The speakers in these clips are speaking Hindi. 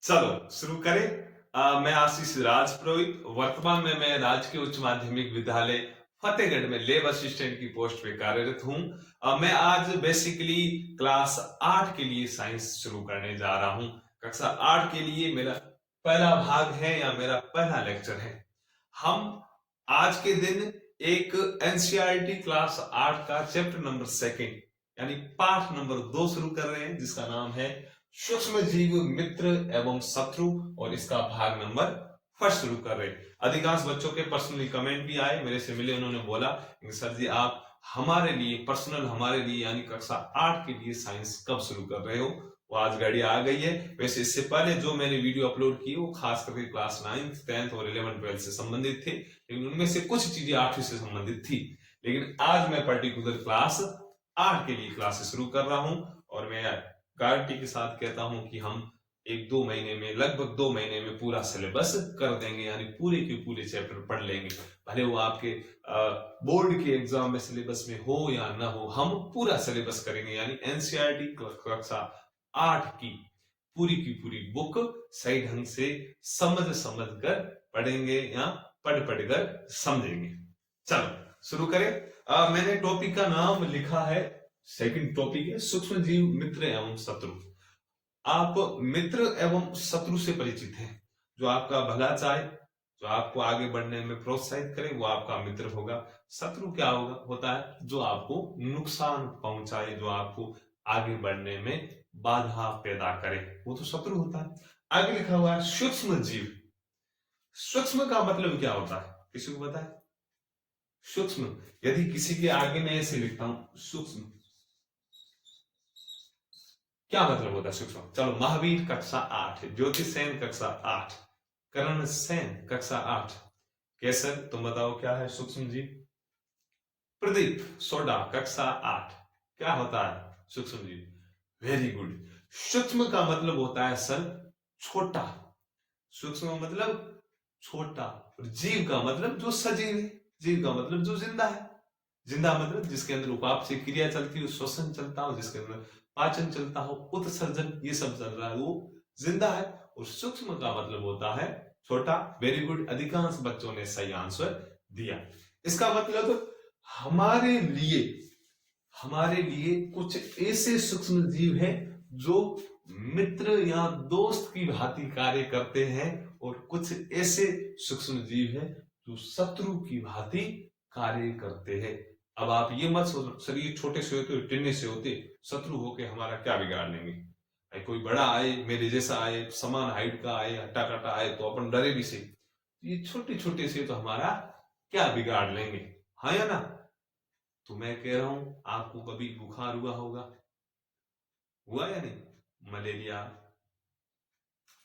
चलो शुरू करें। मैं आशीष राज पुरोहित। वर्तमान में मैं राजकीय उच्च माध्यमिक विद्यालय फतेहगढ़ में लैब असिस्टेंट की पोस्ट पे कार्यरत हूँ। मैं आज बेसिकली क्लास 8 के लिए साइंस शुरू करने जा रहा हूँ। कक्षा 8 के लिए मेरा पहला भाग है या मेरा पहला लेक्चर है। हम आज के दिन एक एनसीईआरटी क्लास 8 का चैप्टर नंबर 2 यानी पाठ नंबर 2 शुरू कर रहे हैं, जिसका नाम है सूक्ष्म जीव मित्र एवं शत्रु, और इसका भाग नंबर 1 शुरू कर रहे हैं। अधिकांश बच्चों के पर्सनली कमेंट भी आए, मेरे से मिले, उन्होंने बोला सर जी आप हमारे लिए पर्सनल हमारे लिए यानी कक्षा 8 के लिए साइंस कब शुरू कर रहे हो। वो आज घड़ी आ गई है। वैसे इससे पहले जो मैंने वीडियो अपलोड की वो खास करके क्लास 9th 10th और 11th 12th से संबंधित थे, लेकिन उनमें से कुछ चीजें 8वीं से संबंधित थी। लेकिन आज मैं पर्टिकुलर क्लास 8 के लिए क्लासेस शुरू कर रहा हूं, और मैं गारंटी के साथ कहता हूं कि हम लगभग 2 महीने में पूरा सिलेबस कर देंगे, यानी पूरे के पूरे चैप्टर पढ़ लेंगे। भले वो आपके बोर्ड के एग्जाम में सिलेबस में हो या ना हो, हम पूरा सिलेबस करेंगे। यानी एनसीईआरटी कक्षा 8 की पूरी बुक सही ढंग से समझ कर पढ़ेंगे या पढ़ कर समझेंगे। चलो शुरू करें। मैंने टॉपिक का नाम लिखा है, सेकंड टॉपिक है सूक्ष्म जीव मित्र एवं शत्रु। आप मित्र एवं शत्रु से परिचित हैं। जो आपका भला चाहे, जो आपको आगे बढ़ने में प्रोत्साहित करे, वो आपका मित्र होगा। शत्रु क्या होता है? जो आपको नुकसान पहुंचाए, जो आपको आगे बढ़ने में बाधा पैदा करे, वो तो शत्रु होता है। आगे लिखा हुआ है सूक्ष्म जीव। सूक्ष्म का मतलब क्या होता है, किसी को पता है? सूक्ष्म, यदि किसी के आगे मैं ऐसे लिखता हूं सूक्ष्म, क्या मतलब होता है सूक्ष्म? चलो, महावीर कक्षा 8, ज्योति सेन कक्षा 8, करण सेन कक्षा 8, केसर तुम बताओ क्या है सूक्ष्म जीव? प्रदीप सोडा कक्षा 8, क्या होता है सूक्ष्म जीव? Very good. सूक्ष्म का मतलब होता है सर छोटा। सूक्ष्म का मतलब छोटा, और जीव का मतलब जो सजीव है। जीव का मतलब जो जिंदा है। जिंदा मतलब जिसके अंदर उपापचय क्रिया चलती हो, श्वसन चलता हो, जिसके अंदर पाचन चलता हो, उत्सर्जन ये सब चल रहा है, वो जिंदा है। और सूक्ष्म का मतलब होता है छोटा। वेरी गुड, अधिकांश बच्चों ने सही आंसर दिया। इसका मतलब हमारे लिए कुछ ऐसे सूक्ष्म जीव हैं जो मित्र या दोस्त की भांति कार्य करते हैं, और कुछ ऐसे सूक्ष्म जीव हैं जो शत्रु की भांति कार्य करते हैं। अब आप ये मत सोचो सर ये छोटे से होते, टिन्ने से होते, शत्रु होके हमारा क्या बिगाड़ लेंगे। कोई बड़ा आए, मेरे जैसा आए, समान हाइट का आए, हट्टा कट्टा आए, तो अपन डरे भी से। ये छोटे छोटे से तो हमारा क्या बिगाड़ लेंगे, हाँ या ना? तो मैं कह रहा हूं आपको कभी बुखार हुआ या नहीं?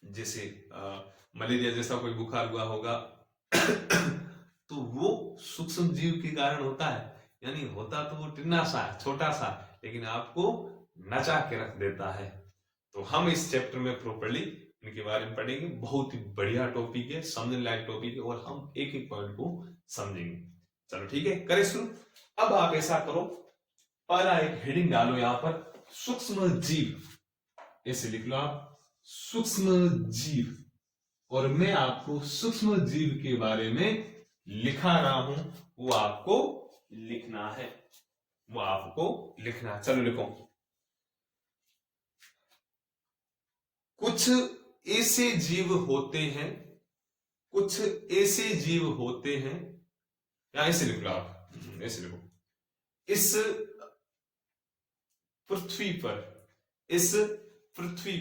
जैसे मलेरिया जैसा कोई बुखार हुआ होगा तो वो सूक्ष्म जीव के कारण होता है। यानी होता तो वो टिन्ना सा है, छोटा सा, लेकिन आपको नचा के रख देता है। तो हम इस चैप्टर में प्रॉपर्ली इनके बारे में पढ़ेंगे। बहुत ही बढ़िया टॉपिक है, समझने लायक टॉपिक है, और हम एक एक पॉइंट को समझेंगे। चलो ठीक है, करें शुरू। अब आप ऐसा करो, पहला एक हेडिंग डालो यहां पर, सूक्ष्म जीव, ऐसे लिख लो आप, सूक्ष्म जीव। और मैं आपको सूक्ष्म जीव के बारे में लिखा रहा हूं, वो आपको लिखना है, चलो लिखो। कुछ ऐसे जीव होते हैं, या ऐसे लिख लो आप, ऐसे लिखो, इस पृथ्वी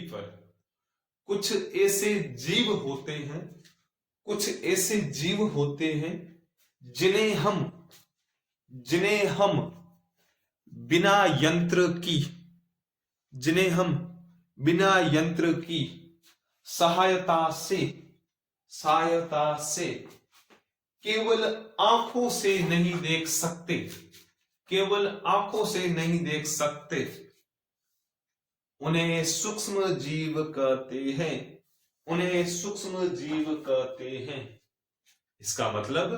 पर कुछ ऐसे जीव होते हैं जिन्हें हम बिना यंत्र की सहायता से केवल आंखों से नहीं देख सकते, उन्हें सूक्ष्म जीव कहते हैं। इसका मतलब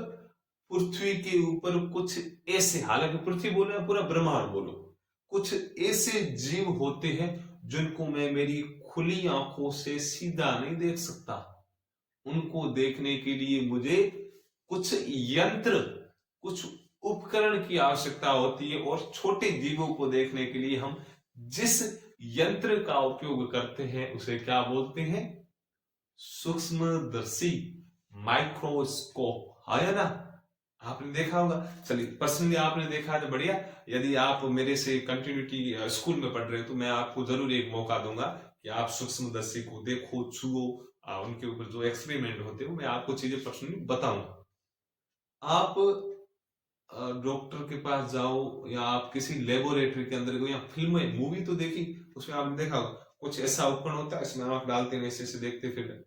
पृथ्वी के ऊपर कुछ ऐसे, हालांकि पृथ्वी बोलो या पूरा ब्रह्मांड बोलो, कुछ ऐसे जीव होते हैं जिनको मैं मेरी खुली आंखों से सीधा नहीं देख सकता। उनको देखने के लिए मुझे कुछ यंत्र, कुछ उपकरण की आवश्यकता होती है, और छोटे जीवों को देखने के लिए हम जिस यंत्र का उपयोग करते हैं उसे क्या बोलते हैं? सूक्ष्मदर्शी, माइक्रोस्कोप। आया ना? आपने देखा होगा। चलिए, पर्सनली आपने देखा है तो बढ़िया। यदि आप मेरे से कंटिन्यूटी स्कूल में पढ़ रहे हो तो मैं आपको जरूर एक मौका दूंगा कि आप सूक्ष्मदर्शी को देखो, छुओ, उनके ऊपर जो एक्सपेरिमेंट होते हैं मैं आपको चीजें पर्सनली बताऊंगा। आप डॉक्टर के पास जाओ या आप किसी लेबोरेटरी के अंदर गो, या फिल्म मूवी तो देखी, उसमें आपने देखा होगा कुछ ऐसा उपकरण होता है, इसमें आंख डालते हैं, ऐसे ऐसे देखते, फिर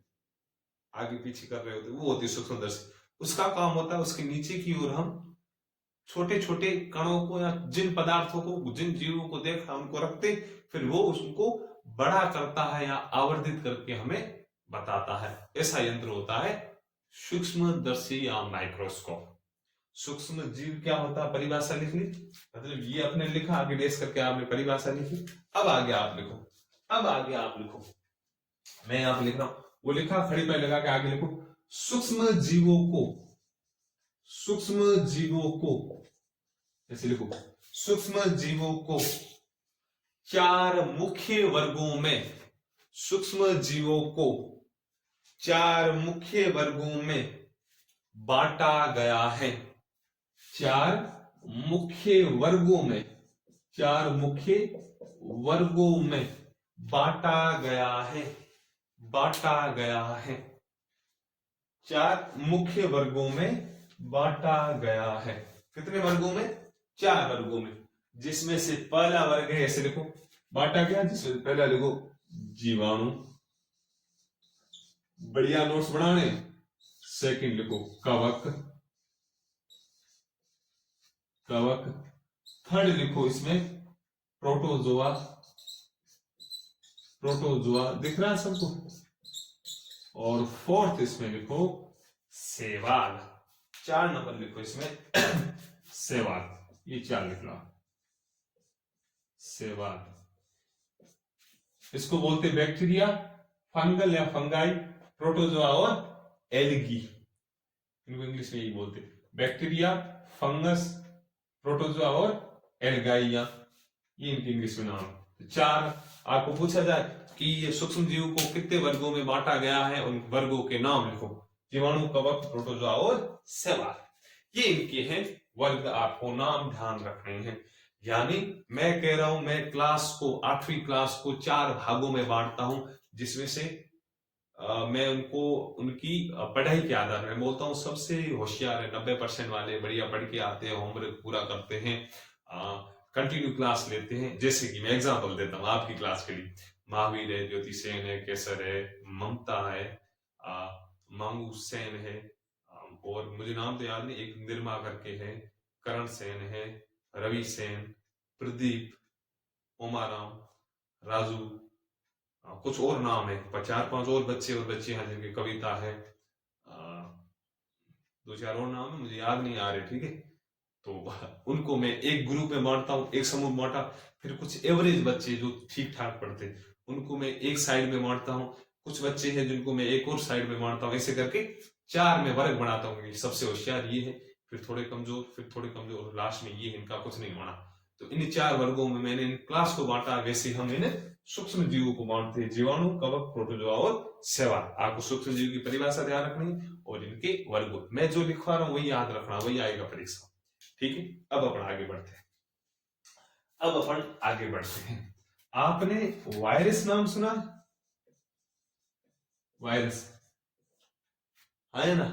आगे पीछे कर रहे होते, वो होती है सूक्ष्मदर्शी। उसका काम होता है उसके नीचे की ओर हम छोटे छोटे कणों को या जिन पदार्थों को, जिन जीवों को देखा उनको रखते, फिर वो उसको बड़ा करता है या आवर्धित करके हमें बताता है। ऐसा यंत्र होता है सूक्ष्मदर्शी या माइक्रोस्कोप। सूक्ष्म जीव क्या होता है, परिभाषा लिख ली। मतलब ये आपने लिखा, आगे डेस करके आपने परिभाषा लिखी। अब आगे आप लिखो, अब आगे आप लिखो, मैं यहां पे लिख रहा हूं, वो लिखा, खड़ी पे लगा के आगे लिखो। सूक्ष्म जीवों को, सूक्ष्म जीवों को ऐसे लिखो, सूक्ष्म जीवों को 4 मुख्य वर्गों में, सूक्ष्म जीवों को 4 मुख्य वर्गों में बांटा गया है। 4 मुख्य वर्गों में, 4 मुख्य वर्गों में बांटा गया है, बांटा गया है। 4 मुख्य वर्गों में बांटा गया है। कितने वर्गों में? 4 वर्गों में, जिसमें से पहला वर्ग है, ऐसे लिखो, बांटा गया, जिसमें पहला लिखो जीवाणु, बढ़िया नोट्स बनाने। सेकंड लिखो कवक, कवक। थर्ड लिखो इसमें प्रोटोजोआ, प्रोटोजोआ, दिख रहा है सबको। और फोर्थ इसमें लिखो शैवाल, 4 नंबर लिखो इसमें शैवाल, ये 4 लिखना, शैवाल। इसको बोलते बैक्टीरिया, फंगल या फंगाई, प्रोटोजोआ और एल्गी। इनको इंग्लिश में यही बोलते, बैक्टीरिया, फंगस, प्रोटोजोआ और एल्गाइया, ये इनके इंग्लिश में नाम। 4 आपको पूछा जाए कि ये सूक्ष्म जीव को कितने वर्गों में बांटा गया है, उन वर्गों के नाम लिखो, जीवाणु, कवक, प्रोटोजोआ और शैवाल। ये इनके हैं वर्ग, आपको नाम ध्यान रखने हैं। यानी मैं कह रहा हूं, मैं क्लास को, 8वीं क्लास को 4 भागों में बांटता हूं, जिसमें से मैं उनको उनकी पढ़ाई के आधार में बोलता हूँ। सबसे होशियार है 90% वाले, बढ़िया पढ़ के आते हैं, होमवर्क पूरा करते हैं, कंटिन्यू क्लास लेते हैं। जैसे कि मैं एग्जांपल देता हूँ आपकी क्लास के लिए, महावीर है, ज्योति सेन है, केसर है, ममता है, मांगू सेन है, और मुझे नाम तो याद नहीं, एक निर्मा करके है, करण सेन है, रवि सेन, प्रदीप, ओमाराम, राजू, कुछ और नाम है, 4-5 और बच्चे और बच्चे हैं जिनकी कविता है, 2-4 और नाम है, मुझे याद नहीं आ रहे, ठीक है। तो उनको मैं एक ग्रुप में बांटता हूँ, एक समूह बांटा। फिर कुछ एवरेज बच्चे जो ठीक ठाक पढ़ते, उनको मैं एक साइड में बांटता हूँ। कुछ बच्चे हैं जिनको मैं एक और साइड में बांटता हूँ। ऐसे करके 4 में वर्ग बनाता हूँ। सबसे होशियार ये है, फिर थोड़े कमजोर, फिर थोड़े कमजोर, लास्ट में ये, इनका कुछ नहीं होना। तो इन 4 वर्गों में मैंने इन क्लास को बांटा। वैसे हम इन्हें सूक्ष्म जीवों को बांटते हैं, जीवाणु, कवक, प्रोटोजोआ और शैवाल। आपको सूक्ष्म जीव की परिभाषा ध्यान रखनी और इनके वर्ग, मैं जो लिखवा रहा हूं वही याद रखना, वही आएगा परीक्षा, ठीक है। अब अपन आगे बढ़ते हैं, अब अपन आगे बढ़ते हैं। आपने वायरस नाम सुना? वायरस आया ना?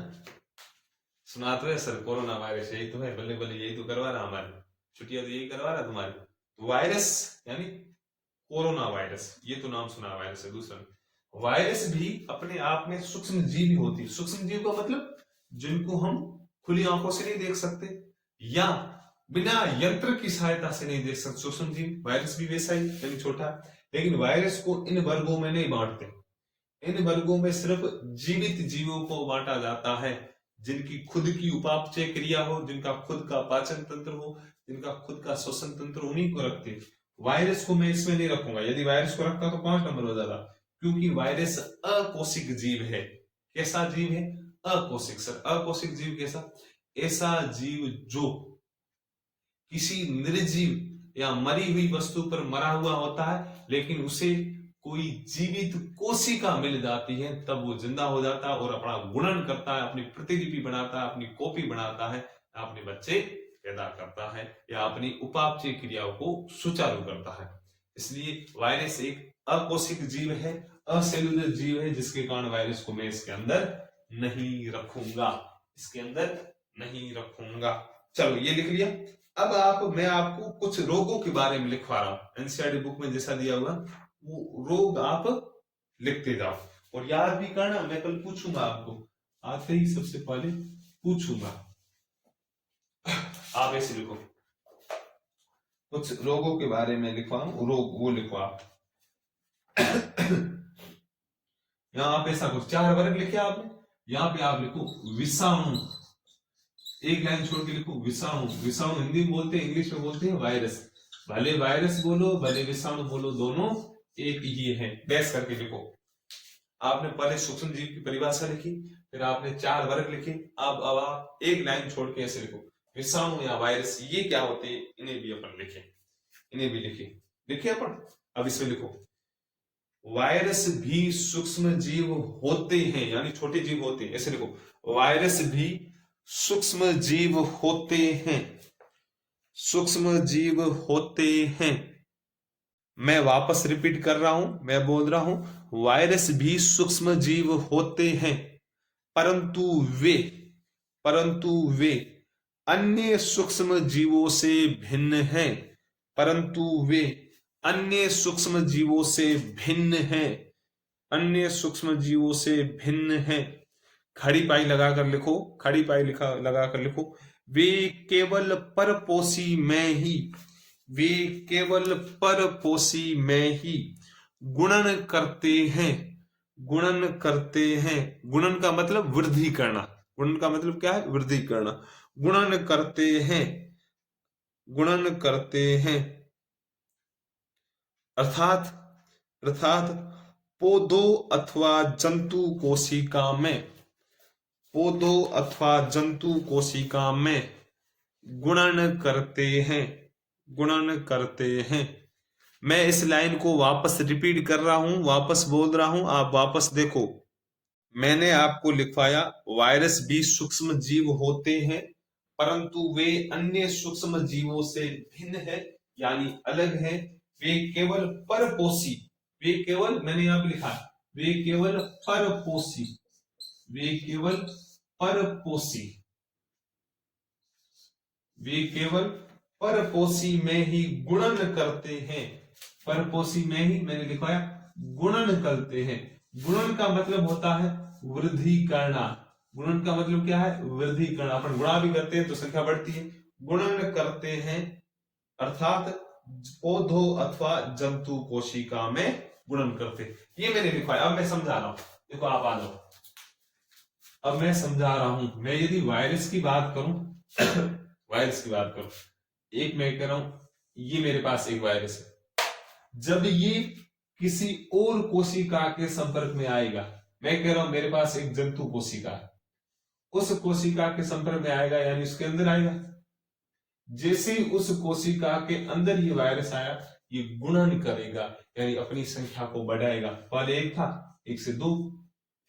सुना तो है सर, कोरोना वायरस यही तो है, बल्ले बल्ले यही तो करवा रहा, हमारी छुट्टियां तो यही करवा रहा तुम्हारी। तो वायरस यानी कोरोना वायरस, ये तो नाम सुना वायरस है। दूसरा वायरस भी अपने आप में सूक्ष्म जीव ही होती है। सूक्ष्म जीव का मतलब जिनको हम खुली आंखों से नहीं देख सकते या बिना यंत्र की सहायता से नहीं देख सकते, सूक्ष्म जीव। वायरस भी वैसा ही, यानी छोटा। लेकिन वायरस को इन वर्गों में नहीं बांटते। इन वर्गों में सिर्फ जीवित जीवों को बांटा जाता है, जिनकी खुद की उपापचय क्रिया हो, जिनका खुद का पाचन तंत्र हो, जिनका खुद का श्वसन तंत्र, उन्हीं को रखते। वायरस को मैं इसमें नहीं रखूंगा। यदि वायरस को रखता तो 5 नंबर हो जाता, क्योंकि वायरस अकोशिक जीव है। कैसा जीव है? अकोशिक। सर अकोशिक जीव कैसा? ऐसा जीव जो किसी निर्जीव या मरी हुई वस्तु पर मरा हुआ होता है, लेकिन उसे कोई जीवित कोशिका मिल जाती है, तब वो जिंदा हो जाता है और अपना गुणन करता है, अपनी प्रतिलिपि बनाता है, अपनी कॉपी बनाता है, अपने बच्चे पैदा करता है या अपनी उपापचय क्रियाओं को सुचारू करता है। इसलिए वायरस एक अकोशिक जीव है, असेलुलर जीव है, जिसके कारण वायरस को मैं इसके अंदर नहीं रखूंगा, इसके अंदर नहीं रखूंगा। चलो ये लिख लिया। अब मैं आपको कुछ रोगों के बारे में लिखवा रहा हूं, एनसीईआरटी बुक में जैसा दिया हुआ वो रोग आप लिखते जाओ और याद भी करना। मैं कल पूछूंगा आपको, आते ही सबसे पहले पूछूंगा। आप ऐसे लिखो, कुछ रोगों के बारे में लिखवाऊं, रोग वो लिखो आप। यहां आप ऐसा कुछ 4 वर्ग लिखे आपने, यहां पे आप लिखो विषाणु, एक लाइन छोड़ के लिखो विषाणु। विषाणु हिंदी में बोलते हैं, इंग्लिश में बोलते हैं वायरस। भले वायरस बोलो भले विषाणु बोलो, दोनों एक ही है। डैश करके लिखो। आपने पहले सूक्ष्म जीव की परिभाषा लिखी, फिर आपने 4 वर्ग लिखे। अब आप एक लाइन छोड़ के ऐसे लिखो विषाणु या वायरस ये क्या होते हैं, इन्हें भी अपन लिखे, इन्हें भी लिखे अपन। अब इसमें लिखो वायरस भी सूक्ष्म जीव होते हैं, यानी छोटे जीव होते हैं। ऐसे लिखो वायरस भी सूक्ष्म जीव होते हैं, सूक्ष्म जीव होते हैं। मैं वापस रिपीट कर रहा हूं, मैं बोल रहा हूं वायरस भी सूक्ष्म जीव होते हैं, परंतु वे अन्य सूक्ष्म जीवों से भिन्न हैं, परंतु वे अन्य सूक्ष्म जीवों से भिन्न हैं, अन्य सूक्ष्म जीवों से भिन्न हैं। खड़ी पाई लगाकर लिखो, खड़ी पाई लगाकर लिखो। वे केवल परपोषी में ही, वे केवल परपोषी में ही गुणन करते हैं, गुणन करते हैं। गुणन का मतलब वृद्धि करना, गुणन का मतलब क्या है? वृद्धि करना। गुणन करते हैं, गुणन करते हैं। अर्थात पौधों अथवा जंतु कोशिका में, पौधों अथवा जंतु कोशिका में गुणन करते हैं, गुणन करते हैं। मैं इस लाइन को वापस रिपीट कर रहा हूं, वापस बोल रहा हूं, आप वापस देखो। मैंने आपको लिखवाया वायरस भी सूक्ष्म जीव होते हैं, परंतु वे अन्य सूक्ष्म जीवों से भिन्न है, यानी अलग है। वे केवल परपोषी, वे केवल, मैंने यहां पे लिखा वे केवल परपोषी, वे केवल परपोषी, वे केवल परपोषी में ही गुणन करते हैं, परपोषी में ही मैंने लिखवाया गुणन करते हैं। गुणन का मतलब होता है वृद्धि करना, गुणन का मतलब क्या है? वृद्धि करना। अपन गुणा भी करते हैं तो संख्या बढ़ती है, गुणन करते हैं, अर्थात पौधों अथवा जंतु कोशिका में गुणन करते। ये मैंने लिखवाया। अब मैं समझा रहा हूं, देखो आप आ जाओ। अब मैं समझा रहा हूं, मैं यदि वायरस की बात करूं वायरस की बात करूं, एक मैं कह रहा हूं ये मेरे पास एक वायरस है, जब ये किसी और कोशिका के संपर्क में आएगा, मैं कह रहा हूं मेरे पास एक जंतु कोशिका है, उस कोशिका के संपर्क में आएगा यानी उसके अंदर आएगा। जैसे ही उस कोशिका के अंदर ये वायरस आया, ये गुणन करेगा यानी अपनी संख्या को बढ़ाएगा। पहले 1 था, 1 से 2,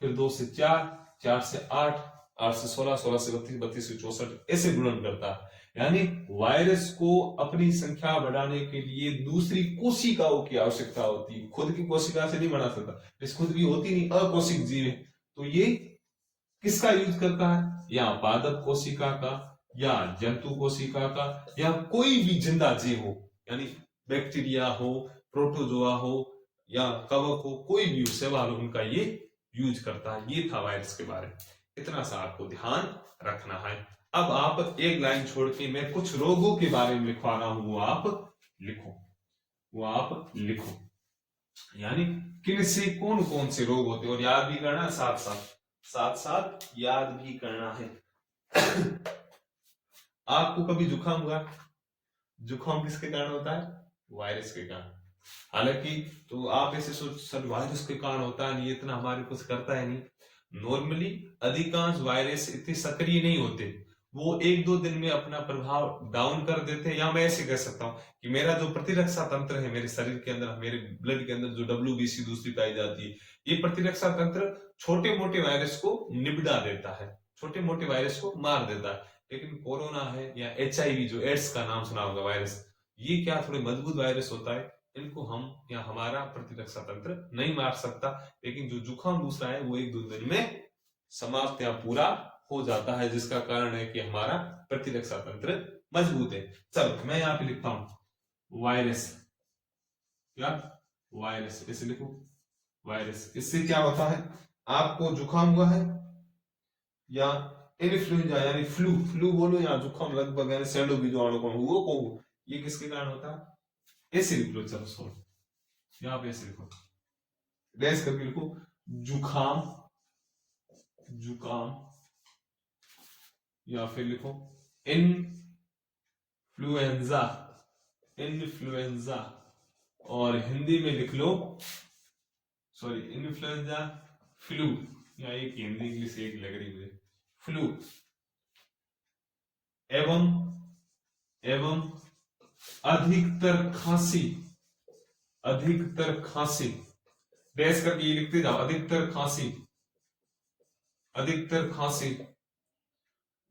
फिर 2 से 4, 4 से 8, 8 से 16, 16 से 32, 32 से 64, ऐसे गुणन करता है। यानी वायरस को अपनी संख्या बढ़ाने के लिए दूसरी कोशिकाओं की आवश्यकता होती है, खुद की कोशिका से नहीं बना सकता, इस खुद की होती नहीं, अकोशिक जीव है। तो ये किसका यूज करता है? या पादप कोशिका का, या जंतु कोशिका का, या कोई भी जिंदा जीव हो, यानी बैक्टीरिया हो, प्रोटोजोआ हो, या कवक हो, कोई भी सवाल उनका ये यूज करता है। ये था वायरस के बारे में, इतना सा आपको ध्यान रखना है। अब आप एक लाइन छोड़ के मैं कुछ रोगों के बारे में लिखवा रहा हूं, वो आप लिखो, वो आप लिखो। यानी किन से कौन कौन से रोग होते हैं, और याद भी करना, साथ साथ याद भी करना है। आपको कभी जुकाम हुआ? जुकाम किसके कारण होता है? वायरस के कारण। हालांकि तो आप ऐसे सोच सर वायरस के कारण होता है नहीं, ये इतना हमारे कुछ करता है नहीं। नॉर्मली अधिकांश वायरस इतने सक्रिय नहीं होते, वो एक दो दिन में अपना प्रभाव डाउन कर देते हैं। या मैं ऐसे कह सकता हूँ कि मेरा जो प्रतिरक्षा तंत्र है मेरे शरीर के अंदर, मेरे ब्लड के अंदर जो WBC दूसरी पाई जाती है, ये प्रतिरक्षा तंत्र छोटे मोटे वायरस को निपटा देता है, छोटे मोटे वायरस को मार देता है। लेकिन कोरोना है या HIV, जो एड्स का नाम सुना होगा वायरस, ये क्या थोड़े मजबूत वायरस होता है, इनको हम या हमारा प्रतिरक्षा तंत्र नहीं मार सकता। लेकिन जो जुकाम दूसरा है वो एक दो दिन में समाप्त या पूरा हो जाता है, जिसका कारण है कि हमारा प्रतिरक्षा तंत्र मजबूत है। चलो मैं यहाँ पे लिखता हूं वायरस, क्या वायरस, इसे लिखो वायरस। इससे क्या होता है, आपको जुकाम हुआ है या इन्फ्लुएंजा यानी फ्लू, फ्लू बोलो या जुकाम, लगभग यानी सैंडो बीजवाणु को हुआ को, ये किसके कारण होता है, ऐसे लिख लो। चलो सॉल्व, यहाँ पे ऐसे लिखो, डैश करके लिखो, जुकाम, जुकाम, या फिर लिखो इन्फ्लुएंजा, इन्फ्लुएंजा, और हिंदी में लिख लो, सॉरी इन्फ्लुएंजा, फ्लू, या एक हिंदी इंग्लिश एक लग रही मुझे, फ्लू, एवं एवं अधिकतर खांसी, अधिकतर खांसी, डैश करके ये लिखते जाओ, अधिकतर खांसी, अधिकतर खांसी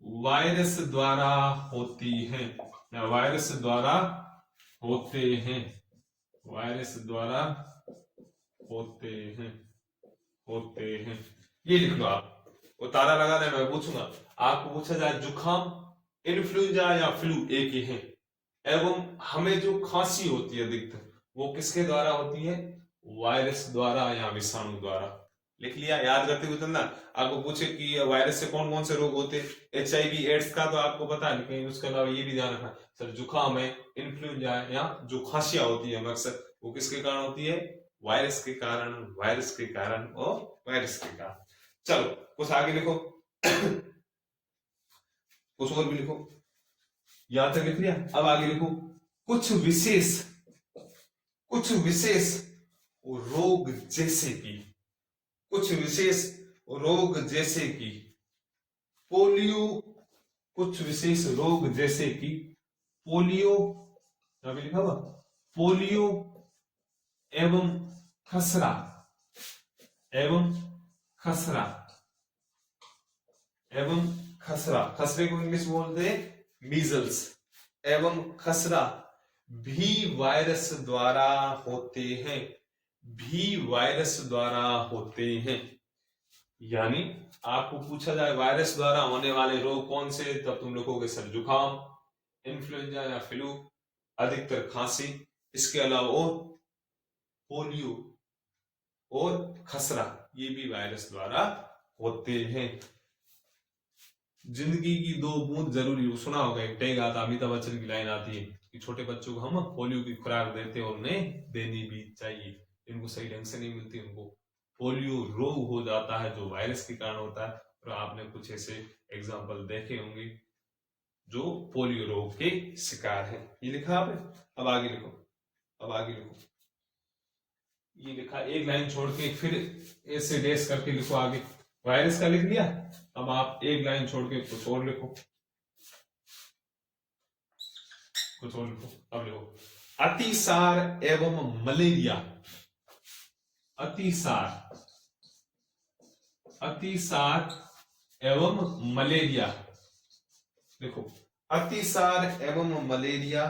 वायरस द्वारा होती है, या वायरस द्वारा होते हैं, वायरस द्वारा होते हैं, होते हैं, ये लिख लो आप। वो तारा लगा देना, मैं पूछूंगा, आपको पूछा जाए जुकाम, इन्फ्लुएंजा या फ्लू एक ही है, एवं हमें जो खांसी होती है अधिकतर वो किसके द्वारा होती है, वायरस द्वारा या विषाणु द्वारा। लिख लिया, याद करते हुए चलना। आपको पूछे कि वायरस से कौन कौन से रोग होते हैं, HIV एड्स का तो आपको पता है, लेकिन उसके अलावा ये भी ध्यान रखना सर जुकाम है, इन्फ्लुएंजा है, या जो खांसियां होती है अक्सर, वो किसके कारण होती है, वायरस के कारण, वायरस के कारण और वायरस के कारण। चलो कुछ आगे लिखो कुछ और भी लिखो, यहां तक लिख लिया। अब आगे लिखो, कुछ विशेष, कुछ विशेष रोग जैसे कि, कुछ विशेष रोग जैसे कि पोलियो, कुछ विशेष रोग जैसे कि पोलियो, अभी लिखा हुआ पोलियो एवं खसरा, एवं खसरा, एवं खसरा, खसरे को इंग्लिश बोलते हैं मीजल्स, एवं खसरा भी वायरस द्वारा होते हैं, भी वायरस द्वारा होते हैं। यानी आपको पूछा जाए वायरस द्वारा होने वाले रोग कौन से, तब तुम लिखोगे सर जुकाम, इन्फ्लुएंजा या फ्लू, अधिकतर खांसी, इसके अलावा और पोलियो और खसरा, ये भी वायरस द्वारा होते हैं। जिंदगी की दो बूंद जरूरी, सुना होगा एक टैग आता, अमिताभ बच्चन की लाइन आती है कि छोटे बच्चों को हम पोलियो की खुराक देते हैं और उन्हें देनी भी चाहिए, इनको सही ढंग से नहीं मिलती, उनको पोलियो रोग हो जाता है जो वायरस के कारण होता है। और आपने कुछ ऐसे एग्जाम्पल देखे होंगे जो पोलियो रोग के शिकार हैं। ये लिखा आपने, अब आगे लिखो, अब आगे लिखो, ये लिखा, एक लाइन छोड़ के फिर ऐसे डैश करके लिखो आगे, वायरस का लिख लिया, अब आप एक लाइन छोड़ के कुछ और लिखो, कुछ और लिखो। अब लिखो, अतिसार एवं मलेरिया, अतिसार, अतिसार एवं मलेरिया, देखो अतिसार एवं मलेरिया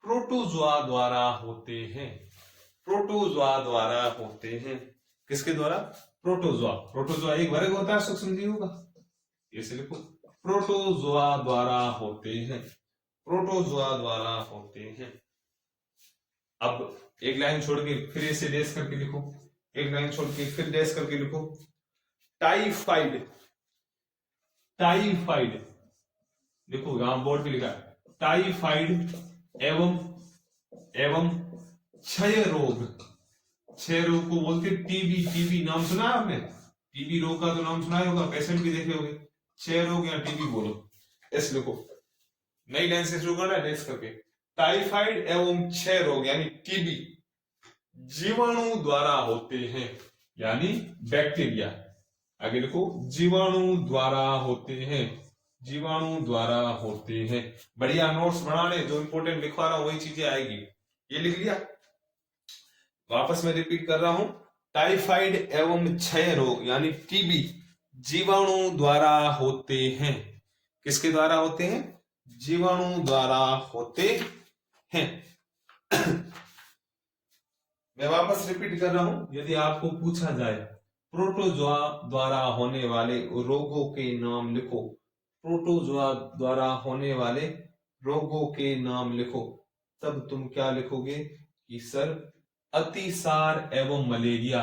प्रोटोजोआ द्वारा होते हैं, प्रोटोजोआ द्वारा होते हैं, किसके द्वारा, प्रोटोजोआ, प्रोटोजोआ एक वर्ग होता है सूक्ष्म जीवों का, ऐसे लिखो प्रोटोजोआ द्वारा होते हैं, प्रोटोजोआ द्वारा होते हैं। अब एक लाइन छोड़ के फिर ऐसे डैश करके लिखो, एक लाइन छोड़ के फिर डैश करके लिखो, टाइफाइड, टाइफाइड, देखो यहां बोर्ड पे लिखा है टाइफाइड एवं एवं क्षय रोग, क्षय रोग को बोलते टीबी, टीबी नाम सुना है आपने, टीबी रोग का तो नाम सुना ही होगा, पेशेंट भी देखे होंगे, क्षय रोग या टीबी बोलो, ऐसे लिखो, नई लाइन से शुरू करना है डैश करके, टाइफाइड एवं क्षय रोग यानी टीबी, जीवाणु द्वारा होते हैं, यानी बैक्टीरिया। आगे लिखो, जीवाणु द्वारा होते हैं, जीवाणु द्वारा होते हैं। बढ़िया नोट्स बना ले, जो इंपोर्टेंट लिखवा रहा हूं वही चीजें आएगी। ये लिख लिया? वापस मैं रिपीट कर रहा हूं, टाइफाइड एवं क्षय रोग यानी टीबी जीवाणु द्वारा होते हैं। किसके द्वारा होते हैं? जीवाणु द्वारा होते हैं। मैं वापस रिपीट कर रहा हूं, यदि आपको पूछा जाए प्रोटोजोआ द्वारा होने वाले रोगों के नाम लिखो, प्रोटोजोआ द्वारा होने वाले रोगों के नाम लिखो, तब तुम क्या लिखोगे कि सर अतिसार एवं मलेरिया,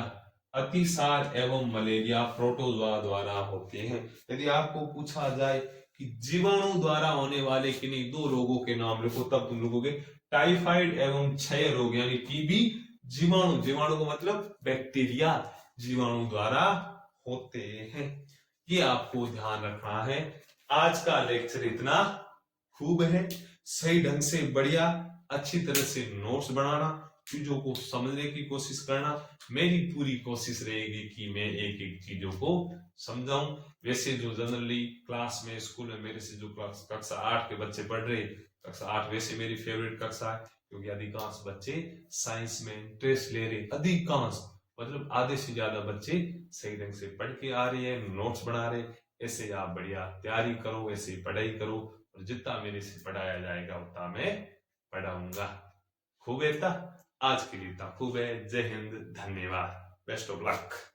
अतिसार एवं मलेरिया प्रोटोजोआ द्वारा होते हैं। यदि आपको पूछा जाए कि जीवाणु द्वारा होने वाले किन्हीं दो रोगों के नाम लिखो, तब तुम लिखोगे टाइफाइड एवं क्षय रोग यानी टीबी जीवाणु, जीवाणु का मतलब बैक्टीरिया, जीवाणु द्वारा होते हैं। ये आपको ध्यान रखना है। आज का लेक्चर इतना खूब है, सही ढंग से बढ़िया अच्छी तरह से नोट्स बनाना, चीजों को समझने की कोशिश करना। मेरी पूरी कोशिश रहेगी कि मैं एक एक चीजों को समझाऊं। वैसे जो जनरली क्लास में स्कूल में मेरे से जो कक्षा 8 के बच्चे पढ़ रहे, कक्षा 8 वैसे मेरी फेवरेट कक्षा है, क्योंकि अधिकांश बच्चे साइंस में इंटरेस्ट ले रहे, अधिकांश मतलब आधे से ज्यादा बच्चे सही ढंग से पढ़ के आ रहे हैं, नोट्स बना रहे। ऐसे आप बढ़िया तैयारी करो, ऐसे पढ़ाई करो, और जितना मेरे से पढ़ाया जाएगा उतना मैं पढ़ाऊंगा। खूब है? आज के लिए इतना खूब है। जय हिंद, धन्यवाद, बेस्ट ऑफ लक।